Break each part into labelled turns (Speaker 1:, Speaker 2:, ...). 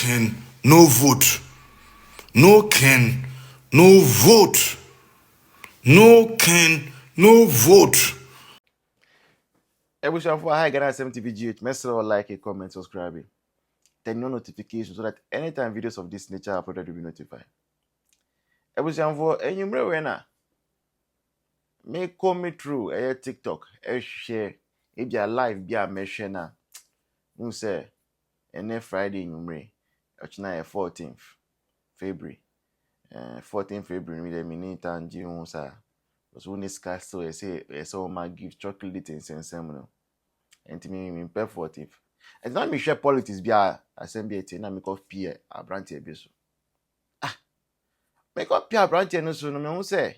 Speaker 1: Ken, no vote. No Ken, no vote. No Ken, no vote.
Speaker 2: Every for high Ghana 70VGH, make sure like, a comment, subscribe, turn on notifications so that anytime videos of this nature are uploaded, will be notified. Every for any winner, may call me through a TikTok, a share, if you are live, be a mention now. You say, and Friday in Umre, actually 14th February. 14th February, we need to do sir. Because when this castle, I say, I saw my give chocolate and send and me pay 14th. And now me share politics be a assembly na me call peer a branch e so. Me call peer branch no so no me hu say.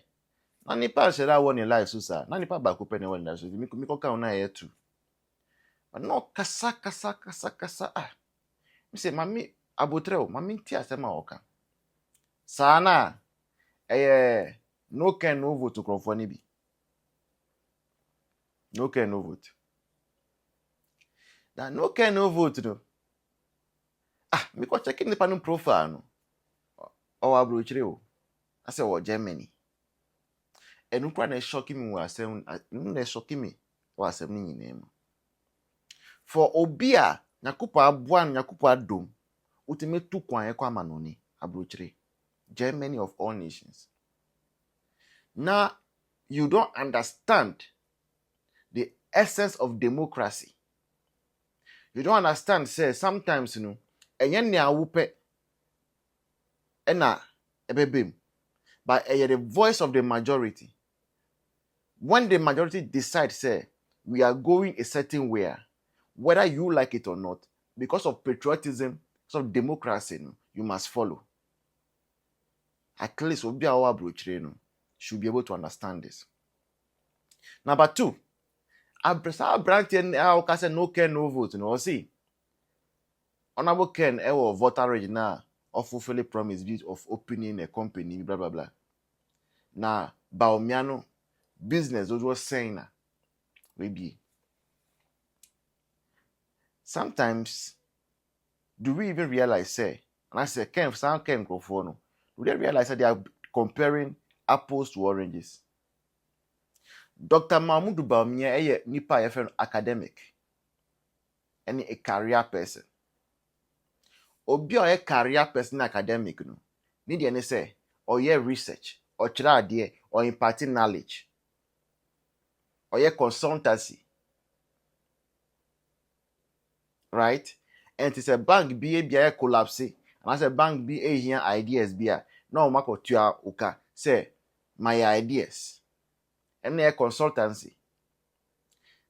Speaker 2: Na nipa share that one in life so sir. Na nipa ba ko pe na one that so me call ka una here too. But no kasa. Me say mami abotre o mami ti asema oka. Sana no can no vote to crofo ni bi. No can no vote. That no can no vote no. Me ko checking the panel profile no. O abrochire o. I say o Germany. And ukwa na shocking me was saying na shocking me was saying name. For obia nyakupa abua nyakupa adom utime tu kwan ekwa manoni abrochire. Germany of all nations. Now you don't understand the essence of democracy. You don't understand say sometimes you know enye ne awupe ena ebebem but the voice of the majority. When the majority decides, say, we are going a certain way, whether you like it or not, because of patriotism, because of democracy, you must follow. At least we'll be our approach, should be able to understand this. Number two, I branch in our no can no vote, see. Honorable Ken our voter rate now of fulfilling promise of opening a company, blah blah blah. Now, Baomiano business, those were saying that maybe sometimes do we even realize say, and I say Ken Microphone, do they realize that they are comparing apples to oranges? Dr. Mahmoud Baumia nipa an academic and a career person. Obi a career person academic no need any say or research or try idea or imparting knowledge or consultancy. Right? And it's a bank be a collapse. And as a bank be a here ideas be a no mako tua uka say my ideas. And a consultancy.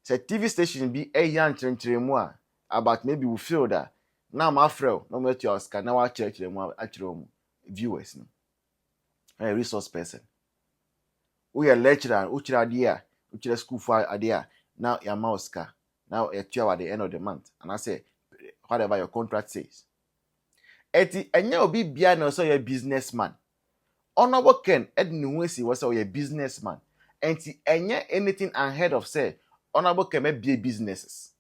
Speaker 2: Say TV station be a young more about maybe we feel that now my friend no matter your scan now I check them actual viewers. A resource person. We a lecturer, uchi idea, uchi school for idea. Now your mouse car. Now a two at the end of the month. And I say whatever your contract says. Eti enye obi bia na so your businessman. Honorable Ken Ednwesi was a businessman. Enti enye anything ahead of say Honorable Ken may be businesses.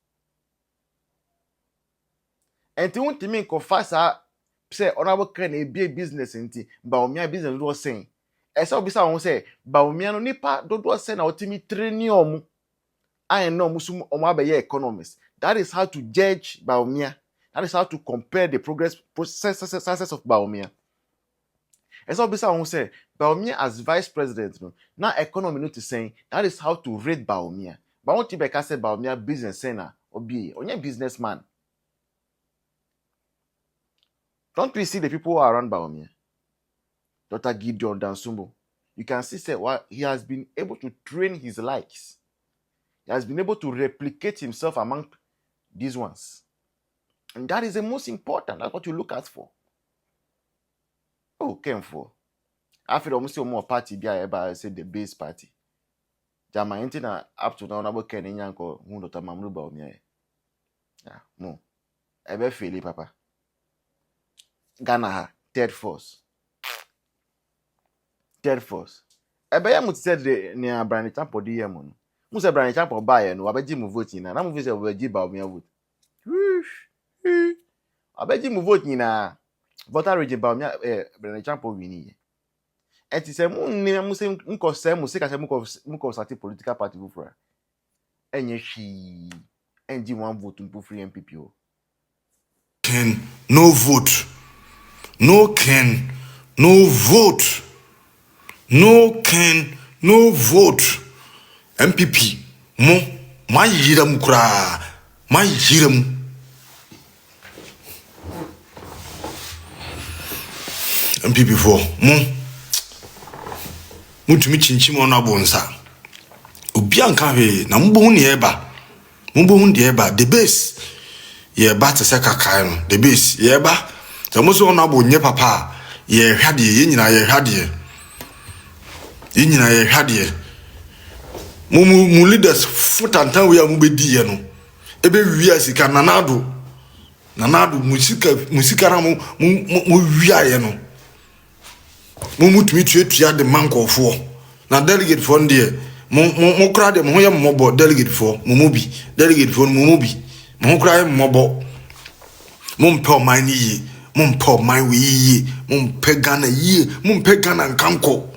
Speaker 2: Enti untimi confess say Honorable Ken e be business enti Baumia business do saying. Esa obi sa won say Baumia no nipa do say na otimi training omu. I know musum omo abaye economists. That is how to judge Baumia. That is how to compare the success of Baumia. And so Bisa who say Baumia as vice president, now economy not to saying that is how to rate Baumia. But what Tibeka say Baumia business center or be only businessman. Don't we see the people who are around Baumia? Dr. Gideon Dansumbo. You can see say what he has been able to train his likes. He has been able to replicate himself among these ones. And that is the most important. That's what you look at for. Oh, came for. I feel almost more party be I say the base party. Jama na up to now about Ken Yanko who Dr. Mamru Baumia. Yeah, no. Ebe feel papa. Ghana third force. Third force. Ebe ya mut said ni Abrani Champo di yemu. Musa Abrani Champo buy no abeji mu vote na. Na mu vise obeji Baumia vote. abeji mu vote nyina voter region ba me Bernard Champo wini enti se mu nne mu se nko se mu se ka se mu ko start political party bufra enye hwi enji one vote mpo free NPP o
Speaker 1: Ken no vote. No Ken no vote. No Ken no vote. NPP mo ma yiram kura ma yiram NPP for mo mutumi chinchim ona bonsa obi anka hwe na mbo hu ne eba mbo hu de eba the base ye ba te se kakai no the base ye ba so mo so ona bo nye papa ye hwade ye nyina ye hwade ye nyina ye hwade mu leaders futantan we amu bedi ye no ebe wia sika nanado musika na mu wia ye no mutumi tuatua de mankofo na delegate for ndie mo kra de mo ye mobo delegate for mo bi delegate for mo bi mo kra ye mobo mo mpe oman yi mo mpe oman we yi mo mpe Ghana yi mo mpe Ghana nkanko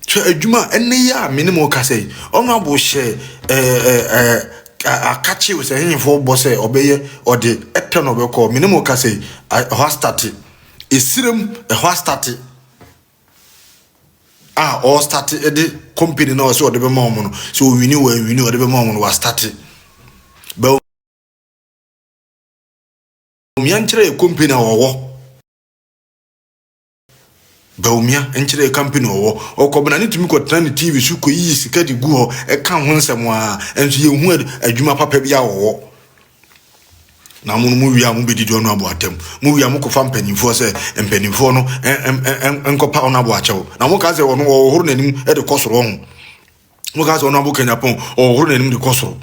Speaker 1: che adwuma enne ya minimum ka say ono abo she akachi we say hinfo bo say obeye ode eto no be call minimum ka say ho start esirem ho start all start the company now so the be mom no so we knew the be mom no was start but mianchire e company owo Baumia enchire company owo okobana ni tumi ko tran TV su ko yi sika di gu ho e kan ho nsem a enso ye hu adwuma papa bia owo na mu wia mu bedi do no abo atem mu wia mu ko fa mpanimfo se mpanimfo no enkopa ono abo achew na mu ka se wono ohuru nanim e de kosoro ho mu ka se ono abo Kenya pon ohuru nanim de kosoro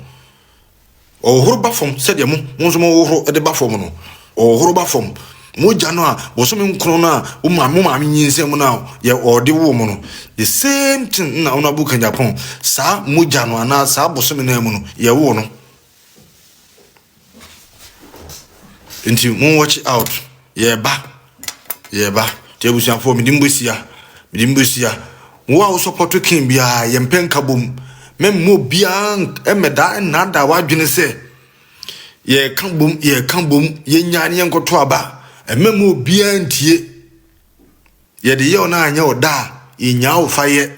Speaker 1: ohuru ba fom se de mu nso mo ohuru e de ba fom no ohuru ba fom mo jano a boso me nkro no a wo ma nyinsem na ye ode wo mo no the same thing na ono abo Kenya pon sa mo jano ana sa boso me na mu no ye wo no nti mo watch out ye ba tebusia for midimbosia wo a support king bia ye mpenka bom memmo bia emeda na da wadwene se ye kan bom ye nyane ye nkoto aba memmo bia ntie ye de ye ona anya oda ye nya wo faye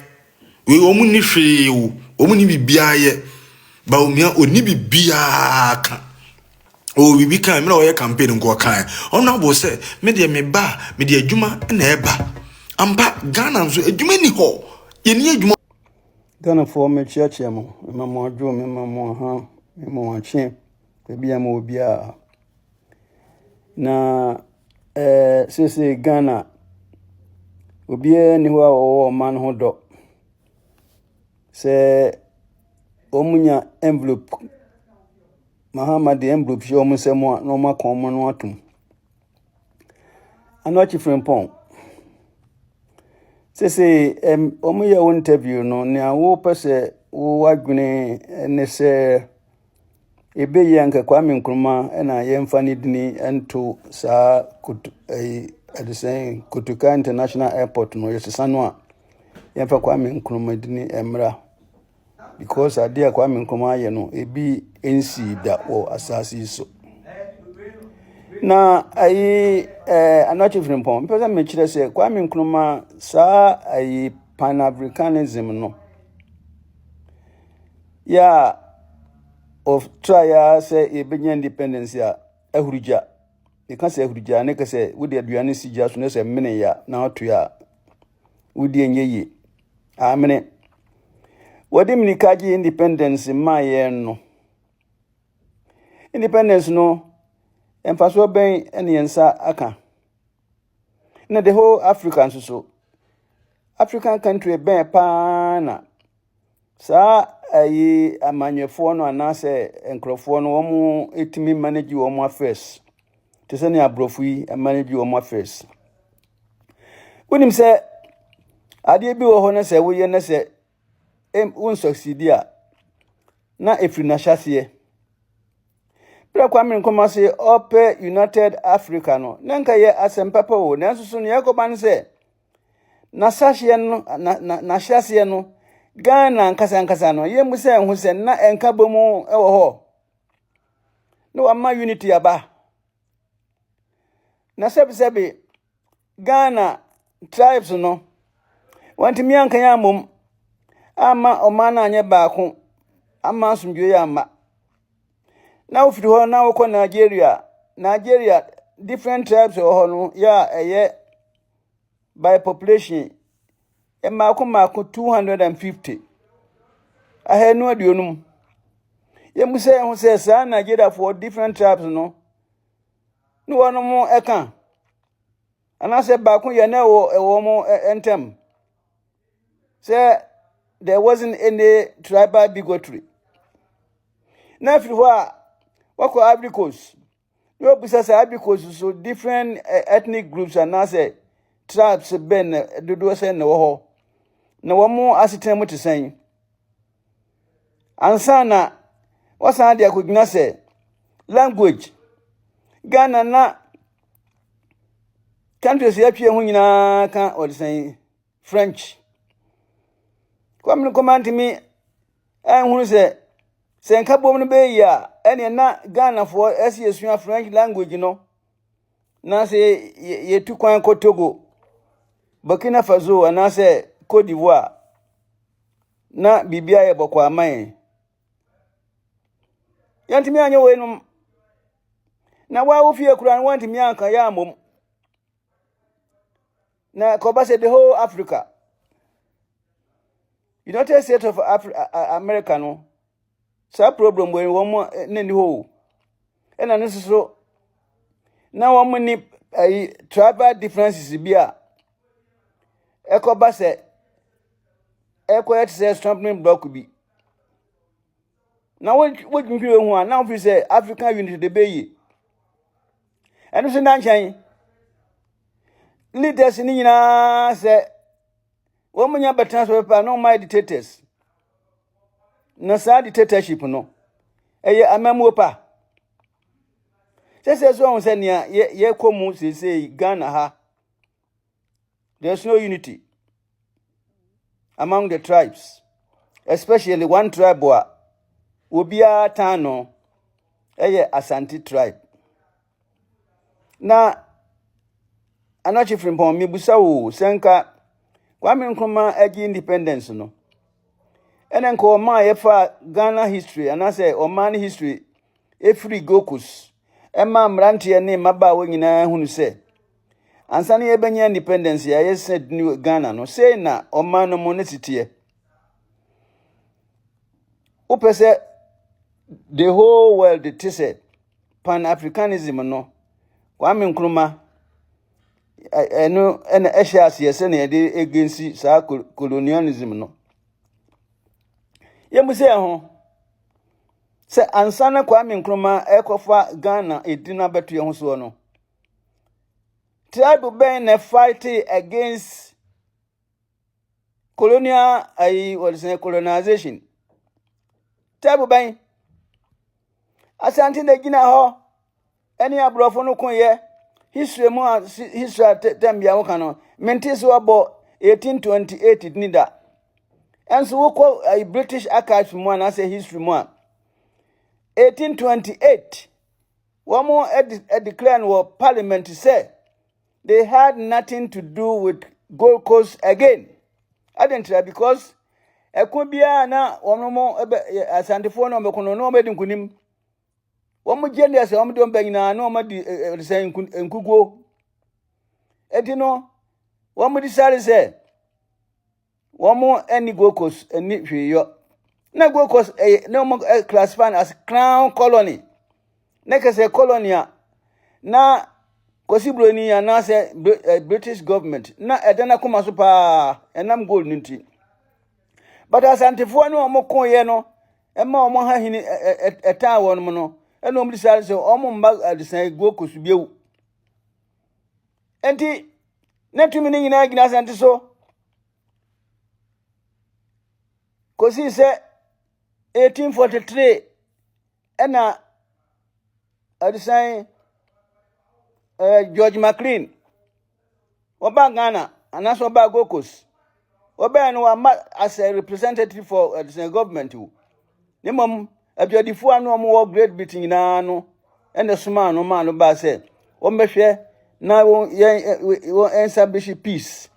Speaker 1: we omu ni hwe wo omu ni bibia ye ba omia oni bibia ka o bibi kan me na oye campaign nko kan ona bo se me de me ba me de adwuma na eba ampa Ghana nso adwuma ni ho ye ni adwuma
Speaker 3: Ghana for me chiachia mo mama adwo me mama ha me mama chi be bia mo bia na sese Ghana obie ni ho a wo man ho do se omunya envelope Mahama the envelope show mo se mo no makon mo no atum anochi frimpon sese omuya won interview no ne awo pese wo wadwene ne se ebe yanka Kwame Nkrumah na yemfa ni dini ento sa Kutuka International Airport no yesesa no a yemfa Kwame Nkrumah dini emra because adia Kwame Nkrumah ye no ebi NC da o asasi so na anochi frimpon pesa me kire se Kwame Nkrumah sa pan-Africanism no ya of try say ebenya independence ya ahurija e kan say ahurija ne ka say wudi aduane sija so ne say mene ya na oto ya wudi enyeye amene wodi minikaji independence ma ye no independence no emfaso ben ene yensa aka na the whole African so African country ben pa na sa amanyefo no anase enkrofo no omo etimi manage omo affairs to say ne abrofu yi manage omo affairs wonim se ade bi wo ho na se wo ye na se won succeed a na efri na hyase Pra Kwame Nkrumah say Ope United Africa no. Nanka ye asempapa o. Nanso so ne yakoban say na sahye no na hyase no Ghana nkasa no ye mu say hu say na enka bomu e wo ho. No wama unity aba. Na sebi Ghana tribes no wanti mi anka ya mom ama omana anye baako ama asumdwe ya ama. Na ofiri ho na woko Nigeria different tribes ho no ya eye by population e mako 250 ahenu aduonum ye mu say ho say sa Nigeria for different tribes no wono mo eka ana say baako ye na wo mo entem say there wasn't any tribal bigotry. Na afiri ho a wako Ivory Coast you bisa say Ivory Coast so different ethnic groups and na say tribes ben dodo say na wo ho na wo mo asetem mo tesen ansa na wasan dia kugina say language Ghana na countries ya twa hu nyina kan odisen French Kwame Nkrumah mi hunu say senka bom no be ya ene na Ghana for esua French language no na say ye tu kwan ko Togo Burkina Faso na say Cote d'Ivoire na bibia ye bokwa aman yantimi anya we no na wa wo fie kura wanti mi anka ya mom na ko ba say the whole Africa United States of America no sa problem when wo na ni ho e na nso na wo ni tribal differences bia e ko ba say e ko et say stumbling block bi na wo dwinwi hu a na wo fi say African unity de be yi eno so na nchan leaders ni nyina say wo munya betan so pa no my dictators na sa dictatorship no eye amamu pa say so on say ne ye komu say Ghana ha there's no unity among the tribes especially one tribe wa obia tano eye Asante tribe na anachi frimpon mi busa wo senka Kwame Nkrumah agi independence no enen ko ma ye fa Ghana history and I say Oman history free gokus emma mrante ne maba wo nyina hunu se ansa ne ye benya independence ya ye said new Ghana no say na Oman no monetity upese the whole world it said pan-africanism no Kwame Nkrumah eno ena ehyias yese na de agency sa colonialism no yemuse ho se ansana Kwame Nkrumah ekofa Ghana edina beto ye ho so no tribe ben na fight against colonial colonization tribe ben Asante na gina ho eni abrofo no kun ye history mu history tambia wo kan no mentis wo bo 1828 nida enso wo ko British archives mu na say history mu 1828 womo declare wo parliament say they had nothing to do with Gold Coast again adentra because ekobia na womo asantefo no mekono no medinkunim womo gender se womo don banyina na womo di say nkugo etino womo di sare say womo eni Gold Coast eni hweyo na Gold Coast na womo classified as crown colony na kase colonial na kosibroni ya na say British government na edana kuma so pa enam gold nti but asantefo no womo kon ye no ema womo ha hini eta won mo no eno omri sare se omo mba adisan Gold Coast biewu enti netumi ni nyina gina asante so kosi se 1843 ena the same George McLean. Oba Ghana, and that's Oba Gokos. Oba no as a representative for the government. Nemom abiadifo anu mo Great Britain na no and the small no man Oba say, "Ombehwe na won establish peace."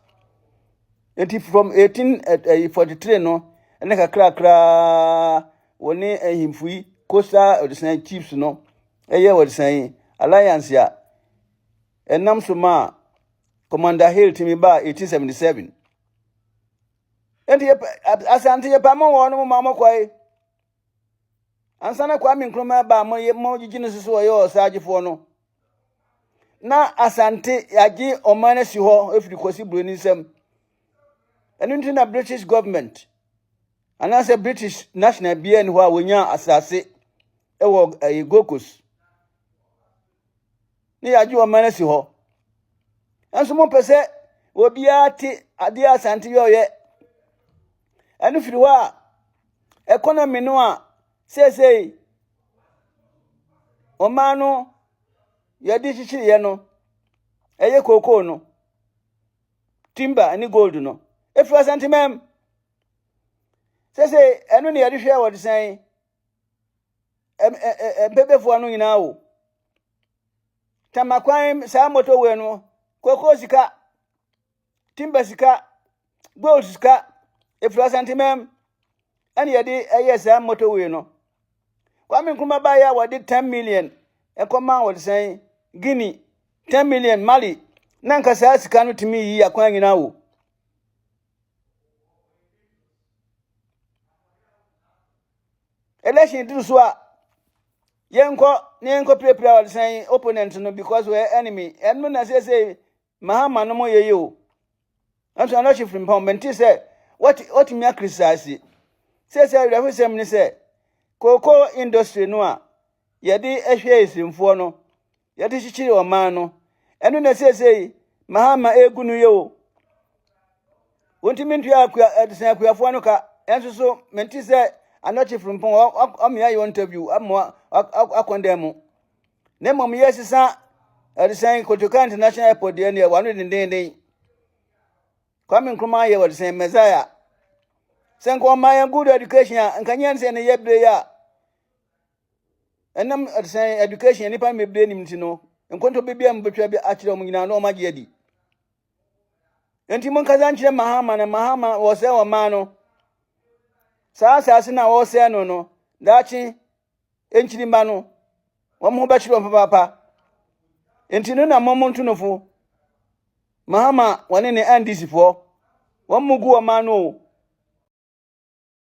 Speaker 3: And from 1843 no, and kakra woni ehimfui coastal the chiefs no, was saying alliance ya. And nam so Commander Hill to me by 1877. And asante ye pamo wono mama kwai. Ansana Kwame Nkrumah ba mo Genesis wo yo osagefo no. Na asante yagi omane si ho efiri kosi broni nsem. Enu nti na British government. And as a British national BN ho a wonya asase ewo Gokos. Ni yagi omane si ho. Anso mo pese obi ati ade asante yo ye. Enu firi wa economy no a say omano yadi chichi ye no eye koko no timber ani gold no if you sentiment say enu ne yadi hwe what say bebefo anu nyina wo tamakwan sa moto we no koko sika timber sika gold sika if you sentiment ani yadi eye sa moto we no Kwame Nkrumah ba ya wadi 10 million ekoma what say Guinea 10 million Mali nanka sa sika no timi yi akwan nyina wo election do so a yenko prepare what say opponent no because we enemy enno na say Mahama no mo ye o anso na chief empowerment say what me criticize say we have say me say cocoa industry no a yedi ehwe esimfo no yedi chichiri o man no enu na say Mahama egunu ye o wonti mintu akua edisen akuafo no ka enso so menti say anochi from pon amia yo interview amwa akondemu ne mom yesisa edisen Kotoka International Airport de ne wanu den Kwame Nkrumah ye edisen Messiah senko my good education nkanyen se ne yebre ya enam edisen education nipa mebre nim ti no nkonto bebia mbetwa bi akire om nyina no mage adi enti mon kaza nkire Mahama na Mahama wo se wo ma no sa na wo se no dachi enchiri ma no wo mo ba chiro papa enti no na momontu no fo Mahama wone ne andisi fo wo mo gu wo ma no